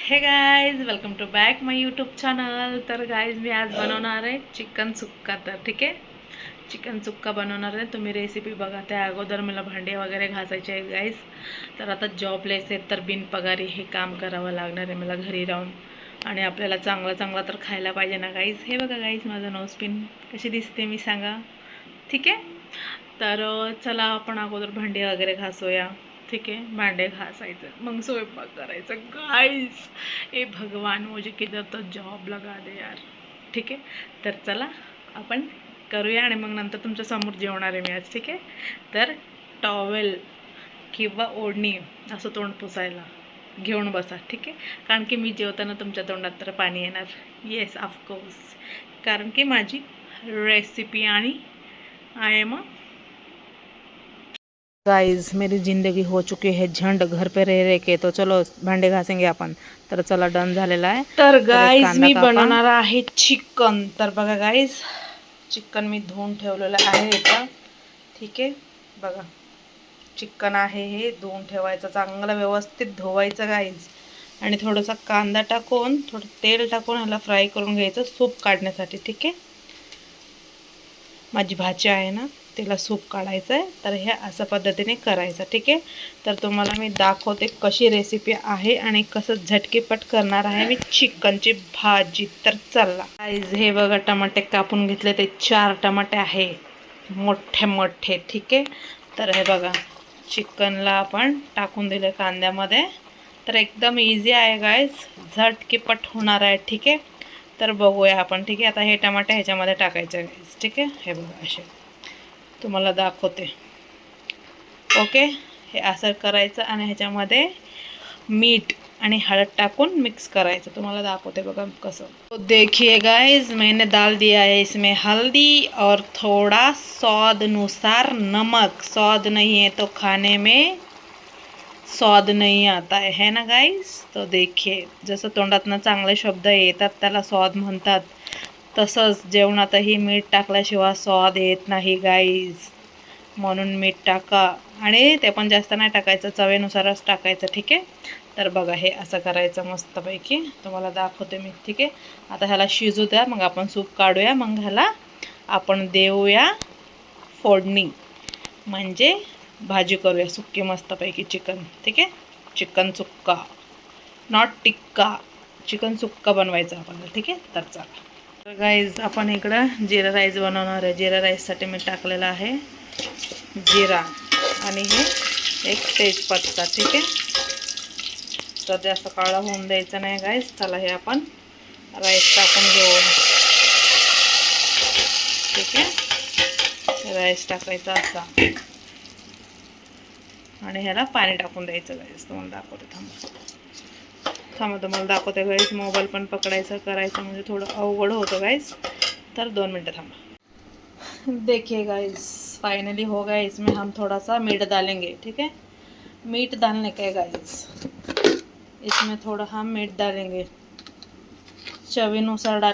हे guys welcome to back my YouTube channel. तर guys मी आज बनवणार आहे चिकन सुक्का. तर ठीक आहे, चिकन सुक्का बनवणार आहे. तुम्ही रेसिपी बघा. त्या अगोदर मला भांडे वगैरे घासायचे आहेत गाइज. तर आता जॉबलेस आहे तर बिनपगारी हे काम करावं लागणार आहे मला घरी राहून. आणि आपल्याला चांगलं चांगलं तर खायला पाहिजे ना गाइज. हे बघा गाइज, माझं नोजपिन कशी दिसते मी सांगा. ठीक आहे, तर चला आपण अगोदर भांडे वगैरे घासूया. ठीक आहे, भांडे घासायचं मग स्वयंपाक करायचं गाइस. ए भगवान, मुझे किधर तो जॉब लगा दे यार. ठीक आहे, तर चला आपण करूया आणि मग नंतर तुमच्या समोर जेवणार आहे मी आज. ठीक आहे, तर टॉवेल किंवा ओढणी असं तोंड पुसायला घेऊन बसा. ठीक आहे, कारण की मी जेवताना तुमच्या तोंडात तर पाणी येणार. येस ऑफकोर्स, कारण की माझी रेसिपी आणि आय एम गाइस, मेरी ज़िंदगी हो चुकी है झंड घर पे रह रह के. तो चलो भांडे घासेंगे आपण. तर चला, डन झालेला आहे. तर गाइस मी बनवणार आहे चिकन. तर बघा गाइस, चिकन मी धुवून ठेवलेलं आहे इथं. ठीक आहे, बघा चिकन आहे हे धुवून ठेवायचं, चांगलं व्यवस्थित धुवायचं गाइस. आणि थोडासा कांदा टाकून थोडं तेल टाकून ह्याला फ्राय करून घ्यायचं सूप काढण्यासाठी. ठीक आहे, माझी भाची आहे ना, तिला सूप काढायचं आहे. तर हे अशा पद्धतीने करायचं. ठीक आहे, तर तुम्हाला मी दाखवते कशी रेसिपी आहे आणि कसं झटकीपट करणार आहे मी चिकनची भाजी. तर चला गाइस, हे बघा टमाटे कापून घेतले. ते 4 टमाटे आहे मोठे मोठे. ठीक आहे, तर हे बघा चिकनला आपण टाकून दिले कांद्यामध्ये. तर एकदम इझी आहे गाइस, झटकीपट होणार आहे. ठीक आहे, तर बघूया आपण. ठीक आहे, आता हे टमाटे ह्याच्यामध्ये टाकायचे गाइस. ठीक आहे, हे बघा असे तुम्हाला दाखवते. ओके, हे असं करायचं आणि ह्याच्यामध्ये मीठ आणि हळद टाकून मिक्स करायचं. तुम्हाला दाखवते बघा कसं. तो देखिए गाइस, मैंने डाल दिया है इसमें हल्दी और थोड़ा स्वाद अनुसार नमक. स्वाद नहीं है तो खाने में स्वाद नहीं आता है ना गाइस. तो देखिए, जसं तोंडातनं चांगले शब्द येतात त्याला स्वाद म्हणतात, तसंच जेवणातही मीठ टाकल्याशिवाय स्वाद येत नाही गाइस. म्हणून मीठ टाका, आणि ते पण जास्त नाही टाकायचं, चवीनुसारच टाकायचं. ठीक आहे, तर बघा हे असं करायचं मस्तपैकी. तुम्हाला दाखवते मी. ठीक आहे, आता ह्याला शिजू द्या, मग आपण सूप काढूया. मग ह्याला आपण देऊया फोडणी, म्हणजे भाजी करूया सुक्की मस्तपैकी चिकन. ठीक आहे, चिकन सुक्का, नॉट टिक्का, चिकन सुक्का बनवायचं आपल्याला. ठीक आहे, तर चला. तर गाइस, आपण इकडं जिरा राईस बनवणार आहे. जिरा राईससाठी मी टाकलेला आहे जिरा आणि हे एक तेजपत्ता. ठीक आहे, तर जास्त काळा होऊन द्यायचं नाही गाइस. चला, हे आपण राईस टाकून घेऊ. ठीक आहे, राईस टाकायचा असा आणि ह्याला पाणी टाकून द्यायचं गाइस. तुम्हाला दाखवते, थांबा तुम्हाला दाखवते गाइस. मोबाईल पण पकडायचं करायचं म्हणजे थोडं अवघड होतं गाइस. तर 2 मिनटं थांबा. देखिए गाइस, फाइनली हो गया. इसमें हम थोड़ा सा मीठ डालेंगे. ठीक है, मीठ डालने का है गाइस. इसमें थोड़ा हम मीठ डालेंगे, चवीनुसार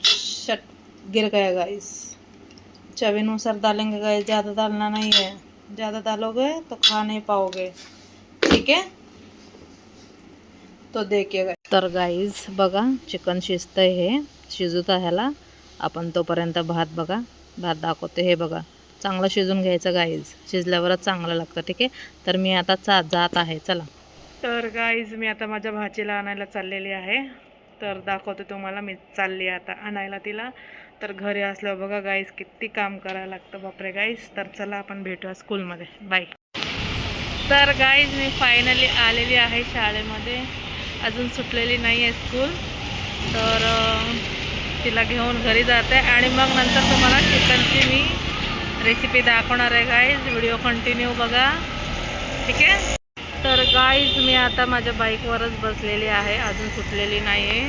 शट गिर गया गाइस. चवीनुसार डालेंगे गाइस, ज़्यादा डालना नहीं है. ज़्यादा डालोगे तो खा नहीं पाओगे. ठीक है, तो देखिएगा. तर गाइस बघा, चिकन शिजतंय, हे शिजूता ह्याला आपण तोपर्यंत भात बघा, भात दाखवते. हे बघा, चांगलं शिजून घ्यायचं गाइस, शिजल्यावरच चांगलं लागतं. ठीक आहे, तर मी आता जात आहे. चला. तर गाइस, मी आता माझ्या भाचीला आणायला चाललेली आहे. तर दाखवते तुम्हाला, मी चालली आता आणायला तिला. तर घरी असल्यावर बघा गाइस किती काम करायला लागतं, बापरे गाइस. तर चला आपण भेटूया स्कूलमध्ये. बाय. तर गाइस, मी फायनली आलेली आहे शाळेमध्ये. अजून सुटलेली नाही आहे स्कूल. तर तिला घेऊन घरी जाते आणि मग नंतर तुम्हाला चिकनची मी रेसिपी दाखवणार आहे गाइस. व्हिडिओ कंटिन्यू बघा. ठीक आहे, तर गाइस मी आता माझ्या बाईकवरच बसलेली आहे, अजून सुटलेली नाही आहे,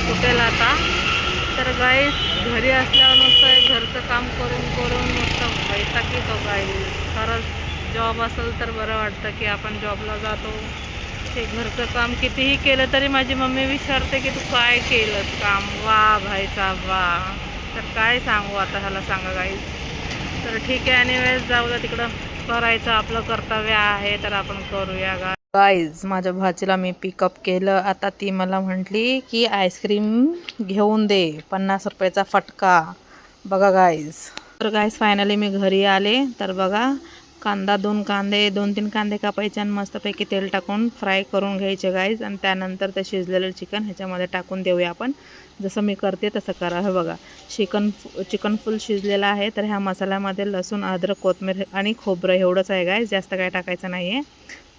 सुटेल आता. तर गाइस, घरी असल्यावर नुसतं घरचं काम करून करून नुसतं वैताग येतो गाइस. खरंच जॉब असेल तर बरं वाटतं की आपण जॉबला जातो. ते घरचं काम कितीही केलं तरी माझी मम्मी विचारते की तू काय केलंस काम. वा भाईचा वा. तर काय सांगू आता ह्याला, सांगा गाइस. तर ठीक आहे, एनिवेज जाऊ द्या तिकडं. करायचं आपलं कर्तव्य आहे तर आपण करूया. गाईज माझ्या भाचीला मी पिकअप केलं. आता ती मला म्हटली की आईस्क्रीम घेऊन दे, 50 रुपयाचा फटका. बघा गाईज. तर गाईज फायनली मी घरी आले. तर बघा कांदा 2-3 कांदे कापायचे आणि मस्तपैकी तेल टाकून फ्राय करून घ्यायचे गाईज. आणि त्यानंतर ते शिजलेलं चिकन ह्याच्यामध्ये टाकून देऊया आपण. जसं मी करते तसं करा. हे बघा चिकन फुल शिजलेलं आहे. तर ह्या मसाल्यामध्ये लसूण, अद्रक, कोथिंबीर आणि खोबरं एवढंच आहे गाईज, जास्त काय टाकायचं नाही आहे.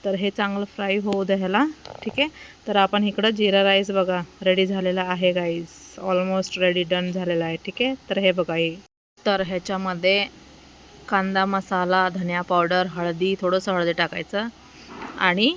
तर हे चांगलं फ्राय होऊ द्या ह्याला. ठीक आहे. तर आपण इकडं जिरा राईस बघा रेडी झालेला आहे गाईज, ऑलमोस्ट रेडी डन झालेला आहे. ठीक आहे. तर हे बघा हे. तर ह्याच्यामध्ये कांदा मसाला, धनिया पावडर, हळदी, थोडंसं हळदी टाकायचं आणि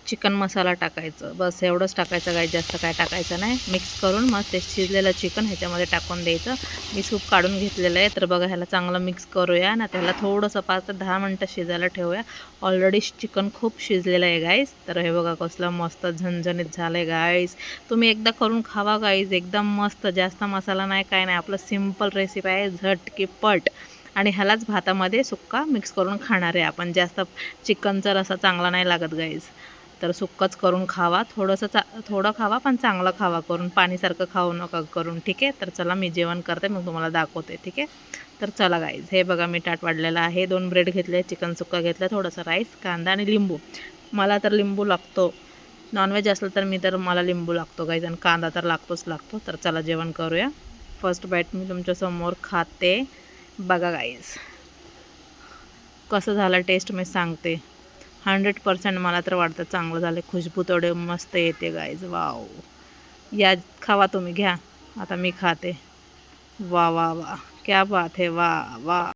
चिकन मसाला टाकायचं. बस एवढंच टाकायचं गाईज, जास्त काय टाकायचं नाही. मिक्स करून मग ते शिजलेलं चिकन ह्याच्यामध्ये टाकून द्यायचं. मी सूप काढून घेतलेलं आहे. तर बघा ह्याला चांगलं मिक्स करूया ना, त्याला थोडंसं 5 ते 10 मिनटं शिजायला ठेवूया. ऑलरेडी चिकन खूप शिजलेलं आहे गाईज. तर हे बघा कसलं मस्त झणझणीत झालं आहे गाईज. तुम्ही एकदा करून खावा गाईज, एकदम मस्त. जास्त मसाला नाही, काय नाही, आपलं सिम्पल रेसिपी आहे, झटकीपट. आणि ह्यालाच भातामध्ये सुक्का मिक्स करून खाणार आहे आपण. जास्त चिकनचा रसा चांगला नाही लागत गाईज. तर सुक्काच करून खावा. थोडं खावा, पण चांगलं खावा करून, पाणीसारखं खाऊ नका करून. ठीक आहे. तर चला मी जेवण करते, मग तुम्हाला दाखवते. ठीक आहे. तर चला गाईज, हे बघा मी ताट वाढलेलं आहे. 2 ब्रेड घेतले, चिकन सुक्का घेतला, थोडंसं राईस, कांदा आणि लिंबू. मला तर लिंबू लागतो. नॉनव्हेज असलं तर मला लिंबू लागतो गाईज, आणि कांदा तर लागतो. तर चला जेवण करूया. फर्स्ट बाईट मी तुमच्यासमोर खाते. बघा गाईज कसं झालं टेस्ट मी सांगते. 100% मला तर वाटतं चांगलं झालं. खुशबू तेवढे मस्त येते गाईज. वाव. या खावा तुम्ही, घ्या. आता मी खाते. वा वा वा, क्या बात है. वा वा.